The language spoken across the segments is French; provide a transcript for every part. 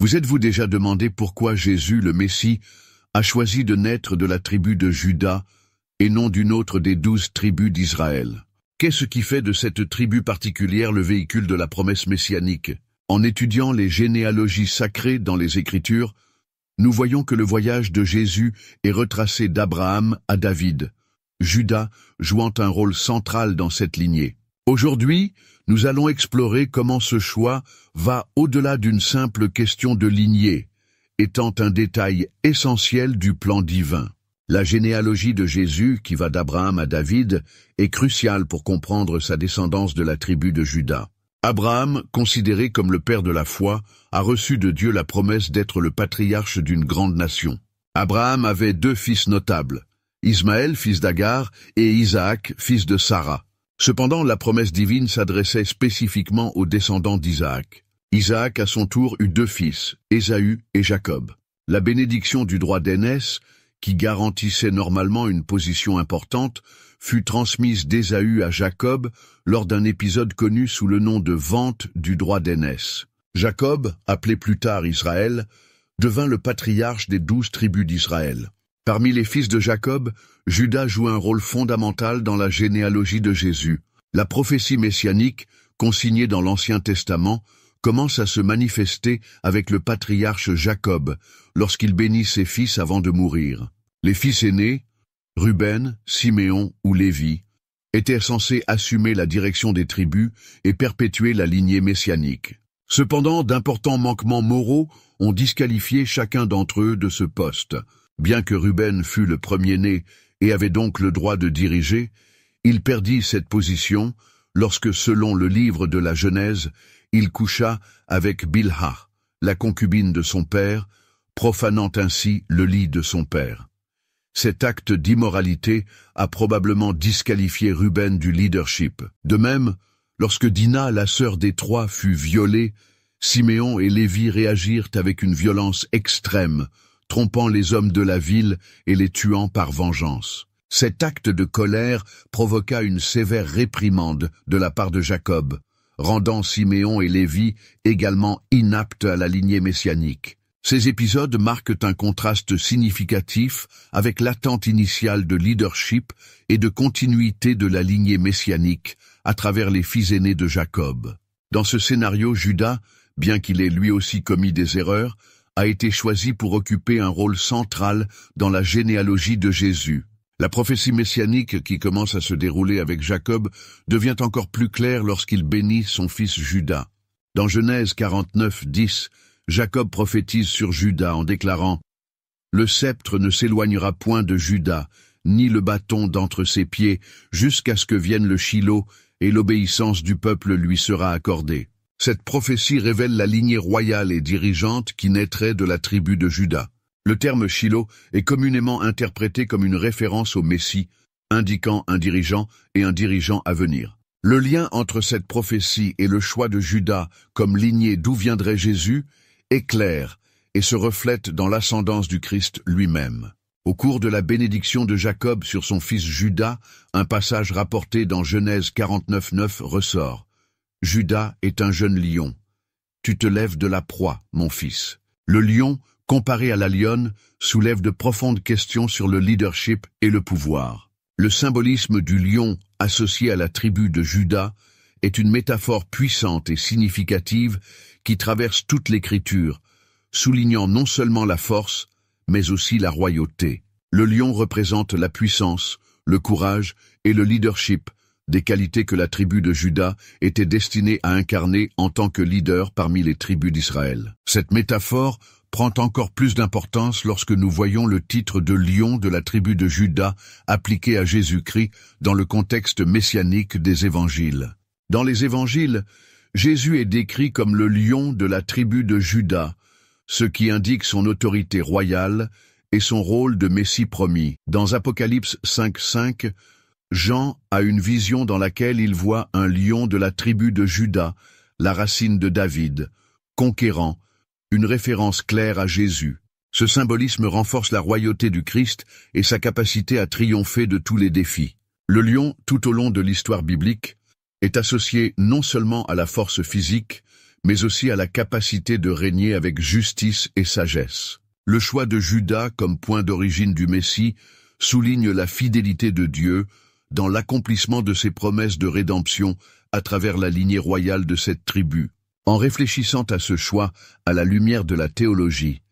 Vous êtes-vous déjà demandé pourquoi Jésus, le Messie, a choisi de naître de la tribu de Juda et non d'une autre des 12 tribus d'Israël? Qu'est-ce qui fait de cette tribu particulière le véhicule de la promesse messianique? En étudiant les généalogies sacrées dans les Écritures, nous voyons que le voyage de Jésus est retracé d'Abraham à David, Juda jouant un rôle central dans cette lignée. Aujourd'hui, nous allons explorer comment ce choix va au-delà d'une simple question de lignée, étant un détail essentiel du plan divin. La généalogie de Jésus, qui va d'Abraham à David, est cruciale pour comprendre sa descendance de la tribu de Juda. Abraham, considéré comme le père de la foi, a reçu de Dieu la promesse d'être le patriarche d'une grande nation. Abraham avait 2 fils notables, Ismaël, fils d'Agar, et Isaac, fils de Sarah. Cependant, la promesse divine s'adressait spécifiquement aux descendants d'Isaac. Isaac, à son tour, eut 2 fils, Ésaü et Jacob. La bénédiction du droit d'aînesse, qui garantissait normalement une position importante, fut transmise d'Ésaü à Jacob lors d'un épisode connu sous le nom de vente du droit d'aînesse. Jacob, appelé plus tard Israël, devint le patriarche des 12 tribus d'Israël. Parmi les fils de Jacob, Juda joue un rôle fondamental dans la généalogie de Jésus. La prophétie messianique, consignée dans l'Ancien Testament, commence à se manifester avec le patriarche Jacob, lorsqu'il bénit ses fils avant de mourir. Les fils aînés, Ruben, Siméon ou Lévi, étaient censés assumer la direction des tribus et perpétuer la lignée messianique. Cependant, d'importants manquements moraux ont disqualifié chacun d'entre eux de ce poste. Bien que Ruben fût le premier-né et avait donc le droit de diriger, il perdit cette position lorsque, selon le livre de la Genèse, il coucha avec Bilha, la concubine de son père, profanant ainsi le lit de son père. Cet acte d'immoralité a probablement disqualifié Ruben du leadership. De même, lorsque Dina, la sœur des 3, fut violée, Siméon et Lévi réagirent avec une violence extrême, trompant les hommes de la ville et les tuant par vengeance. Cet acte de colère provoqua une sévère réprimande de la part de Jacob, rendant Siméon et Lévi également inaptes à la lignée messianique. Ces épisodes marquent un contraste significatif avec l'attente initiale de leadership et de continuité de la lignée messianique à travers les fils aînés de Jacob. Dans ce scénario, Juda, bien qu'il ait lui aussi commis des erreurs, a été choisi pour occuper un rôle central dans la généalogie de Jésus. La prophétie messianique qui commence à se dérouler avec Jacob devient encore plus claire lorsqu'il bénit son fils Juda. Dans Genèse 49, 10, Jacob prophétise sur Juda en déclarant « Le sceptre ne s'éloignera point de Juda, ni le bâton d'entre ses pieds, jusqu'à ce que vienne le Shilo, et l'obéissance du peuple lui sera accordée. » Cette prophétie révèle la lignée royale et dirigeante qui naîtrait de la tribu de Juda. Le terme Shilo est communément interprété comme une référence au Messie, indiquant un dirigeant et un dirigeant à venir. Le lien entre cette prophétie et le choix de Juda comme lignée d'où viendrait Jésus est clair et se reflète dans l'ascendance du Christ lui-même. Au cours de la bénédiction de Jacob sur son fils Juda, un passage rapporté dans Genèse 49:9 ressort. « Juda est un jeune lion. Tu te lèves de la proie, mon fils. » Le lion, comparé à la lionne, soulève de profondes questions sur le leadership et le pouvoir. Le symbolisme du lion associé à la tribu de Juda est une métaphore puissante et significative qui traverse toute l'Écriture, soulignant non seulement la force, mais aussi la royauté. Le lion représente la puissance, le courage et le leadership, des qualités que la tribu de Juda était destinée à incarner en tant que leader parmi les tribus d'Israël. Cette métaphore prend encore plus d'importance lorsque nous voyons le titre de lion de la tribu de Juda appliqué à Jésus-Christ dans le contexte messianique des évangiles. Dans les évangiles, Jésus est décrit comme le lion de la tribu de Juda, ce qui indique son autorité royale et son rôle de Messie promis. Dans Apocalypse 5:5, Jean a une vision dans laquelle il voit un lion de la tribu de Juda, la racine de David, conquérant, une référence claire à Jésus. Ce symbolisme renforce la royauté du Christ et sa capacité à triompher de tous les défis. Le lion, tout au long de l'histoire biblique, est associé non seulement à la force physique, mais aussi à la capacité de régner avec justice et sagesse. Le choix de Juda comme point d'origine du Messie souligne la fidélité de Dieu dans l'accomplissement de ses promesses de rédemption à travers la lignée royale de cette tribu. En réfléchissant à ce choix à la lumière de la théologie,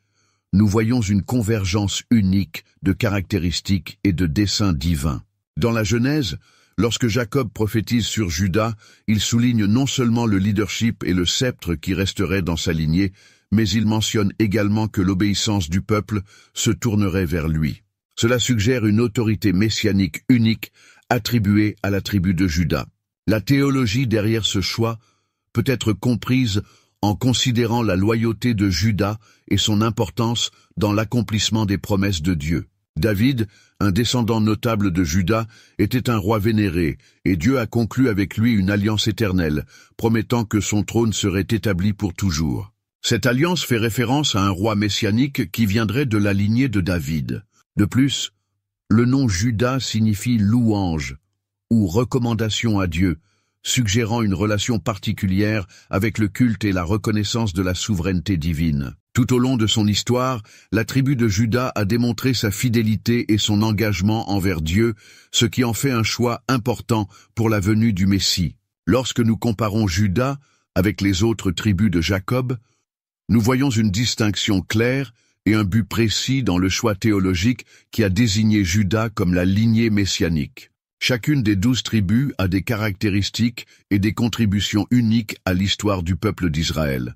nous voyons une convergence unique de caractéristiques et de desseins divins. Dans la Genèse, lorsque Jacob prophétise sur Juda, il souligne non seulement le leadership et le sceptre qui resteraient dans sa lignée, mais il mentionne également que l'obéissance du peuple se tournerait vers lui. Cela suggère une autorité messianique unique attribuée à la tribu de Juda. La théologie derrière ce choix peut être comprise en considérant la loyauté de Juda et son importance dans l'accomplissement des promesses de Dieu. David, un descendant notable de Juda, était un roi vénéré, et Dieu a conclu avec lui une alliance éternelle, promettant que son trône serait établi pour toujours. Cette alliance fait référence à un roi messianique qui viendrait de la lignée de David. De plus, le nom Juda signifie louange ou recommandation à Dieu, suggérant une relation particulière avec le culte et la reconnaissance de la souveraineté divine. Tout au long de son histoire, la tribu de Juda a démontré sa fidélité et son engagement envers Dieu, ce qui en fait un choix important pour la venue du Messie. Lorsque nous comparons Juda avec les autres tribus de Jacob, nous voyons une distinction claire et un but précis dans le choix théologique qui a désigné Juda comme la lignée messianique. Chacune des 12 tribus a des caractéristiques et des contributions uniques à l'histoire du peuple d'Israël.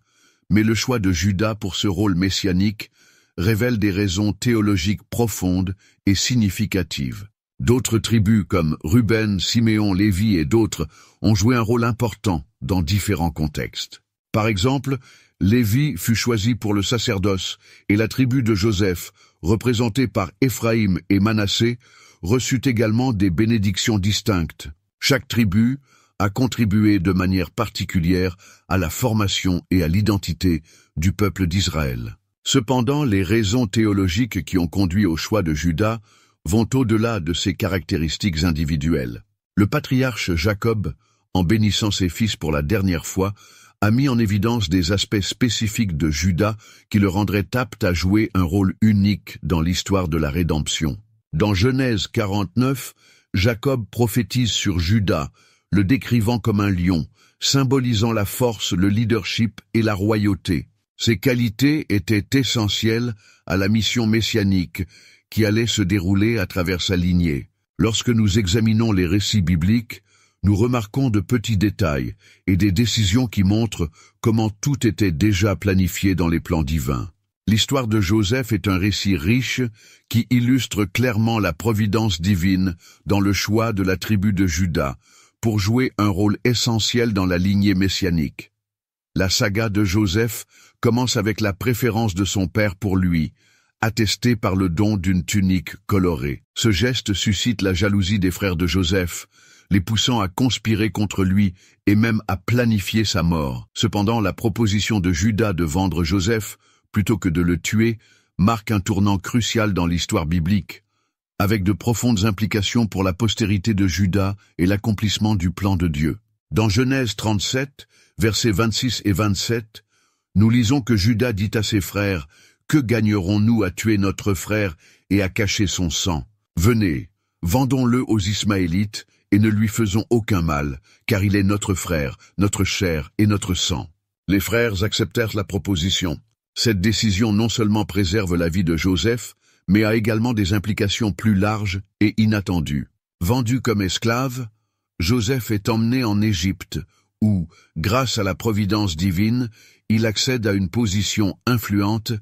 Mais le choix de Juda pour ce rôle messianique révèle des raisons théologiques profondes et significatives. D'autres tribus comme Ruben, Siméon, Lévi et d'autres ont joué un rôle important dans différents contextes. Par exemple, Lévi fut choisi pour le sacerdoce et la tribu de Joseph, représentée par Éphraïm et Manassé, reçut également des bénédictions distinctes. Chaque tribu a contribué de manière particulière à la formation et à l'identité du peuple d'Israël. Cependant, les raisons théologiques qui ont conduit au choix de Juda vont au-delà de ces caractéristiques individuelles. Le patriarche Jacob, en bénissant ses fils pour la dernière fois, a mis en évidence des aspects spécifiques de Juda qui le rendraient apte à jouer un rôle unique dans l'histoire de la rédemption. Dans Genèse 49, Jacob prophétise sur Juda, le décrivant comme un lion, symbolisant la force, le leadership et la royauté. Ces qualités étaient essentielles à la mission messianique qui allait se dérouler à travers sa lignée. Lorsque nous examinons les récits bibliques, nous remarquons de petits détails et des décisions qui montrent comment tout était déjà planifié dans les plans divins. L'histoire de Joseph est un récit riche qui illustre clairement la providence divine dans le choix de la tribu de Juda pour jouer un rôle essentiel dans la lignée messianique. La saga de Joseph commence avec la préférence de son père pour lui, attestée par le don d'une tunique colorée. Ce geste suscite la jalousie des frères de Joseph, les poussant à conspirer contre lui et même à planifier sa mort. Cependant, la proposition de Juda de vendre Joseph plutôt que de le tuer, marque un tournant crucial dans l'histoire biblique, avec de profondes implications pour la postérité de Juda et l'accomplissement du plan de Dieu. Dans Genèse 37, versets 26 et 27, nous lisons que Juda dit à ses frères « Que gagnerons-nous à tuer notre frère et à cacher son sang? Venez, vendons-le aux Ismaélites et ne lui faisons aucun mal, car il est notre frère, notre chair et notre sang. » Les frères acceptèrent la proposition. Cette décision non seulement préserve la vie de Joseph, mais a également des implications plus larges et inattendues. Vendu comme esclave, Joseph est emmené en Égypte, où, grâce à la providence divine, il accède à une position influente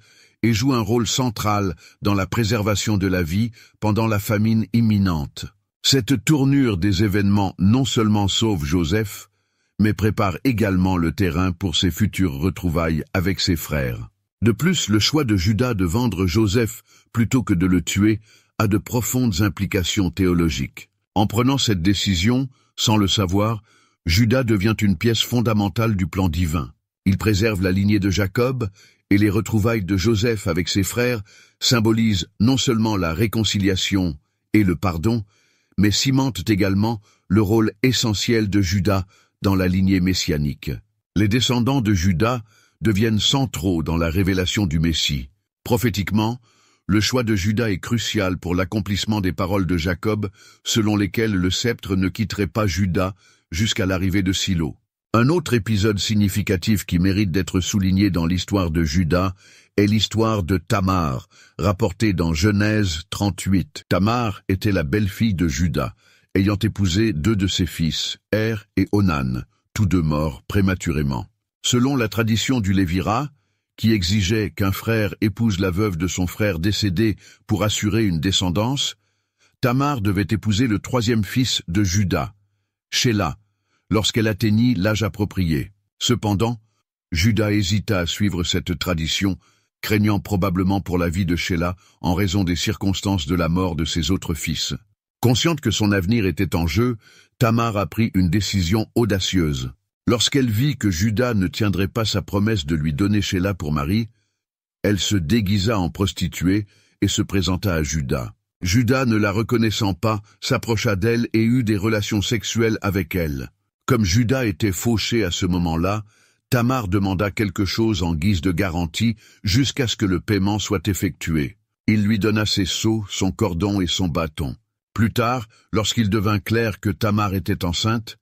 et joue un rôle central dans la préservation de la vie pendant la famine imminente. Cette tournure des événements non seulement sauve Joseph, mais prépare également le terrain pour ses futures retrouvailles avec ses frères. De plus, le choix de Juda de vendre Joseph plutôt que de le tuer a de profondes implications théologiques. En prenant cette décision, sans le savoir, Juda devient une pièce fondamentale du plan divin. Il préserve la lignée de Jacob et les retrouvailles de Joseph avec ses frères symbolisent non seulement la réconciliation et le pardon, mais cimentent également le rôle essentiel de Juda dans la lignée messianique. Les descendants de Juda deviennent centraux dans la révélation du Messie. Prophétiquement, le choix de Juda est crucial pour l'accomplissement des paroles de Jacob, selon lesquelles le sceptre ne quitterait pas Juda jusqu'à l'arrivée de Silo. Un autre épisode significatif qui mérite d'être souligné dans l'histoire de Juda est l'histoire de Tamar, rapportée dans Genèse 38. Tamar était la belle-fille de Juda, ayant épousé 2 de ses fils, Er et Onan, tous 2 morts prématurément. Selon la tradition du Lévira, qui exigeait qu'un frère épouse la veuve de son frère décédé pour assurer une descendance, Tamar devait épouser le 3e fils de Juda, Shéla, lorsqu'elle atteignit l'âge approprié. Cependant, Juda hésita à suivre cette tradition, craignant probablement pour la vie de Shéla en raison des circonstances de la mort de ses autres fils. Consciente que son avenir était en jeu, Tamar a pris une décision audacieuse. Lorsqu'elle vit que Juda ne tiendrait pas sa promesse de lui donner Shéla pour mari, elle se déguisa en prostituée et se présenta à Juda. Juda, ne la reconnaissant pas, s'approcha d'elle et eut des relations sexuelles avec elle. Comme Juda était fauché à ce moment-là, Tamar demanda quelque chose en guise de garantie jusqu'à ce que le paiement soit effectué. Il lui donna ses sceaux, son cordon et son bâton. Plus tard, lorsqu'il devint clair que Tamar était enceinte,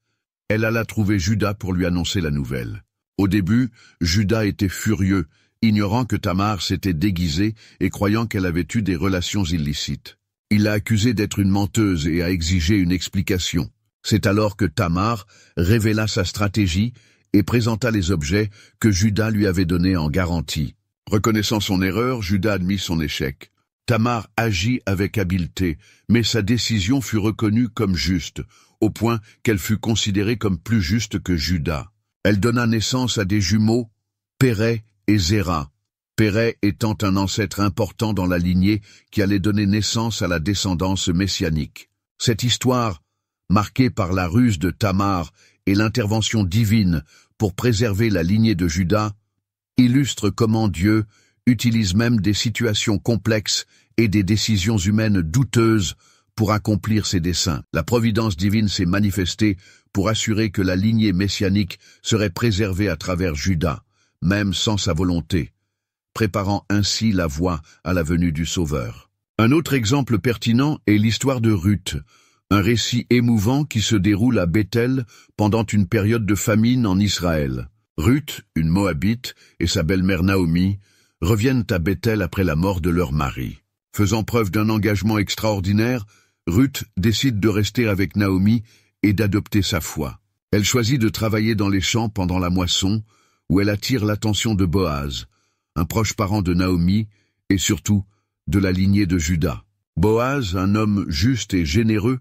elle alla trouver Juda pour lui annoncer la nouvelle. Au début, Juda était furieux, ignorant que Tamar s'était déguisée et croyant qu'elle avait eu des relations illicites. Il l'a accusée d'être une menteuse et a exigé une explication. C'est alors que Tamar révéla sa stratégie et présenta les objets que Juda lui avait donnés en garantie. Reconnaissant son erreur, Juda admit son échec. Tamar agit avec habileté, mais sa décision fut reconnue comme juste, au point qu'elle fut considérée comme plus juste que Juda. Elle donna naissance à des jumeaux, Pérez et Zéra, Pérez étant un ancêtre important dans la lignée qui allait donner naissance à la descendance messianique. Cette histoire, marquée par la ruse de Tamar et l'intervention divine pour préserver la lignée de Juda, illustre comment Dieu utilise même des situations complexes et des décisions humaines douteuses pour accomplir ses desseins. La providence divine s'est manifestée pour assurer que la lignée messianique serait préservée à travers Juda, même sans sa volonté, préparant ainsi la voie à la venue du Sauveur. Un autre exemple pertinent est l'histoire de Ruth, un récit émouvant qui se déroule à Béthel pendant une période de famine en Israël. Ruth, une Moabite, et sa belle-mère Naomi reviennent à Béthel après la mort de leur mari. Faisant preuve d'un engagement extraordinaire, Ruth décide de rester avec Naomi et d'adopter sa foi. Elle choisit de travailler dans les champs pendant la moisson, où elle attire l'attention de Boaz, un proche parent de Naomi et surtout de la lignée de Juda. Boaz, un homme juste et généreux,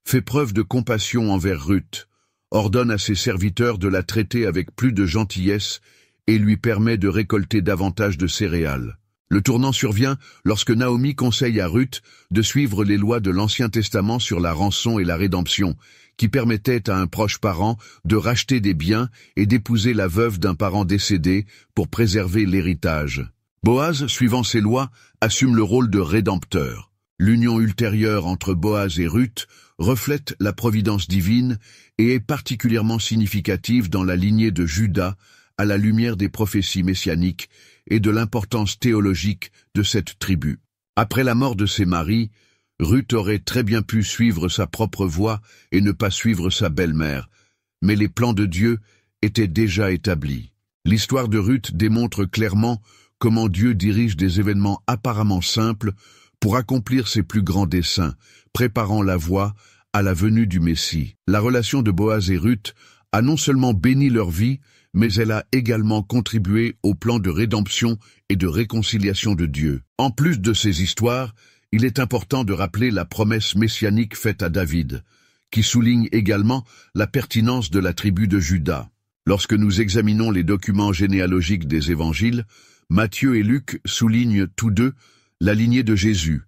fait preuve de compassion envers Ruth, ordonne à ses serviteurs de la traiter avec plus de gentillesse et lui permet de récolter davantage de céréales. Le tournant survient lorsque Naomi conseille à Ruth de suivre les lois de l'Ancien Testament sur la rançon et la rédemption, qui permettaient à un proche parent de racheter des biens et d'épouser la veuve d'un parent décédé pour préserver l'héritage. Boaz, suivant ces lois, assume le rôle de rédempteur. L'union ultérieure entre Boaz et Ruth reflète la providence divine et est particulièrement significative dans la lignée de Juda à la lumière des prophéties messianiques et de l'importance théologique de cette tribu. Après la mort de ses maris, Ruth aurait très bien pu suivre sa propre voie et ne pas suivre sa belle-mère, mais les plans de Dieu étaient déjà établis. L'histoire de Ruth démontre clairement comment Dieu dirige des événements apparemment simples pour accomplir ses plus grands desseins, préparant la voie à la venue du Messie. La relation de Boaz et Ruth a non seulement béni leur vie, mais elle a également contribué au plan de rédemption et de réconciliation de Dieu. En plus de ces histoires, il est important de rappeler la promesse messianique faite à David, qui souligne également la pertinence de la tribu de Juda. Lorsque nous examinons les documents généalogiques des évangiles, Matthieu et Luc soulignent tous deux la lignée de Jésus,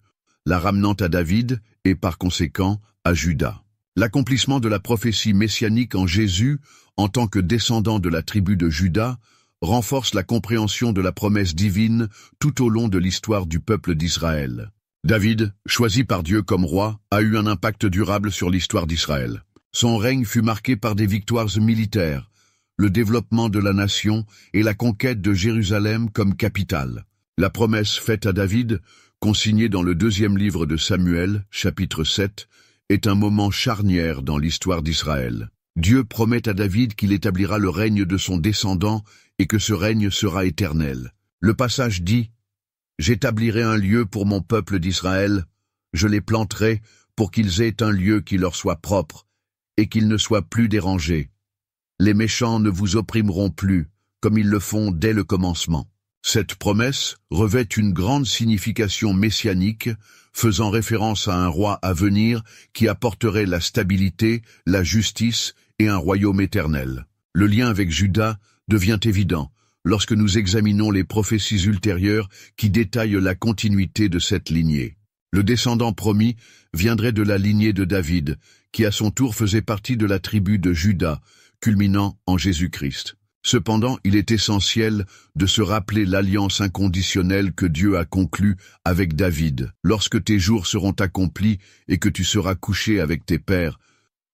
la ramenant à David et par conséquent à Juda. L'accomplissement de la prophétie messianique en Jésus, en tant que descendant de la tribu de Juda, renforce la compréhension de la promesse divine tout au long de l'histoire du peuple d'Israël. David, choisi par Dieu comme roi, a eu un impact durable sur l'histoire d'Israël. Son règne fut marqué par des victoires militaires, le développement de la nation et la conquête de Jérusalem comme capitale. La promesse faite à David, consignée dans le 2e livre de Samuel, chapitre 7, est un moment charnière dans l'histoire d'Israël. Dieu promet à David qu'il établira le règne de son descendant et que ce règne sera éternel. Le passage dit « J'établirai un lieu pour mon peuple d'Israël, je les planterai pour qu'ils aient un lieu qui leur soit propre et qu'ils ne soient plus dérangés. Les méchants ne vous opprimeront plus, comme ils le font dès le commencement. » Cette promesse revêt une grande signification messianique, faisant référence à un roi à venir qui apporterait la stabilité, la justice et un royaume éternel. Le lien avec Juda devient évident lorsque nous examinons les prophéties ultérieures qui détaillent la continuité de cette lignée. Le descendant promis viendrait de la lignée de David, qui à son tour faisait partie de la tribu de Juda, culminant en Jésus-Christ. Cependant, il est essentiel de se rappeler l'alliance inconditionnelle que Dieu a conclue avec David. Lorsque tes jours seront accomplis et que tu seras couché avec tes pères,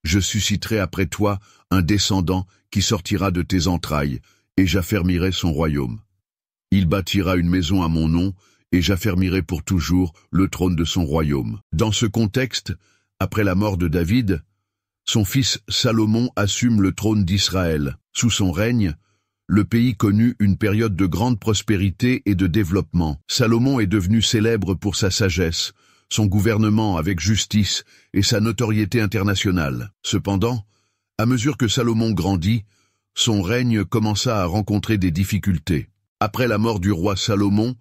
je susciterai après toi un descendant qui sortira de tes entrailles, et j'affermirai son royaume. Il bâtira une maison à mon nom, et j'affermirai pour toujours le trône de son royaume. Dans ce contexte, après la mort de David, son fils Salomon assume le trône d'Israël. Sous son règne, le pays connut une période de grande prospérité et de développement. Salomon est devenu célèbre pour sa sagesse, son gouvernement avec justice et sa notoriété internationale. Cependant, à mesure que Salomon grandit, son règne commença à rencontrer des difficultés. Après la mort du roi Salomon,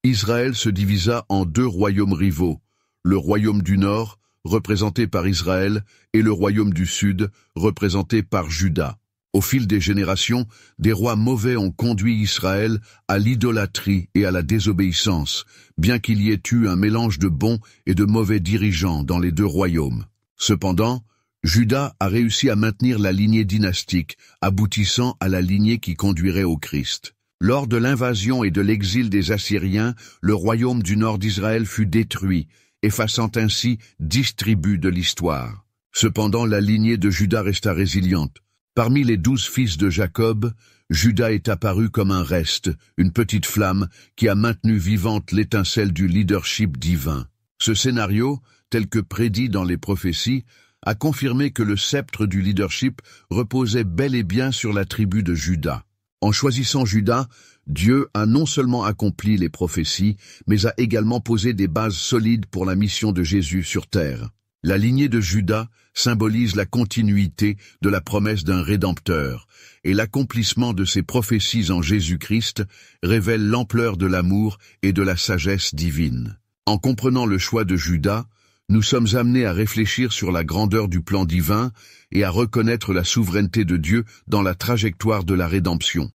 Israël se divisa en 2 royaumes rivaux, le royaume du Nord, représenté par Israël, et le royaume du Sud, représenté par Juda. Au fil des générations, des rois mauvais ont conduit Israël à l'idolâtrie et à la désobéissance, bien qu'il y ait eu un mélange de bons et de mauvais dirigeants dans les 2 royaumes. Cependant, Juda a réussi à maintenir la lignée dynastique, aboutissant à la lignée qui conduirait au Christ. Lors de l'invasion et de l'exil des Assyriens, le royaume du nord d'Israël fut détruit, effaçant ainsi 10 tribus de l'histoire. Cependant, la lignée de Juda resta résiliente. Parmi les 12 fils de Jacob, Juda est apparu comme un reste, une petite flamme qui a maintenu vivante l'étincelle du leadership divin. Ce scénario, tel que prédit dans les prophéties, a confirmé que le sceptre du leadership reposait bel et bien sur la tribu de Juda. En choisissant Juda, Dieu a non seulement accompli les prophéties, mais a également posé des bases solides pour la mission de Jésus sur terre. La lignée de Juda symbolise la continuité de la promesse d'un Rédempteur, et l'accomplissement de ces prophéties en Jésus-Christ révèle l'ampleur de l'amour et de la sagesse divine. En comprenant le choix de Juda, nous sommes amenés à réfléchir sur la grandeur du plan divin et à reconnaître la souveraineté de Dieu dans la trajectoire de la rédemption.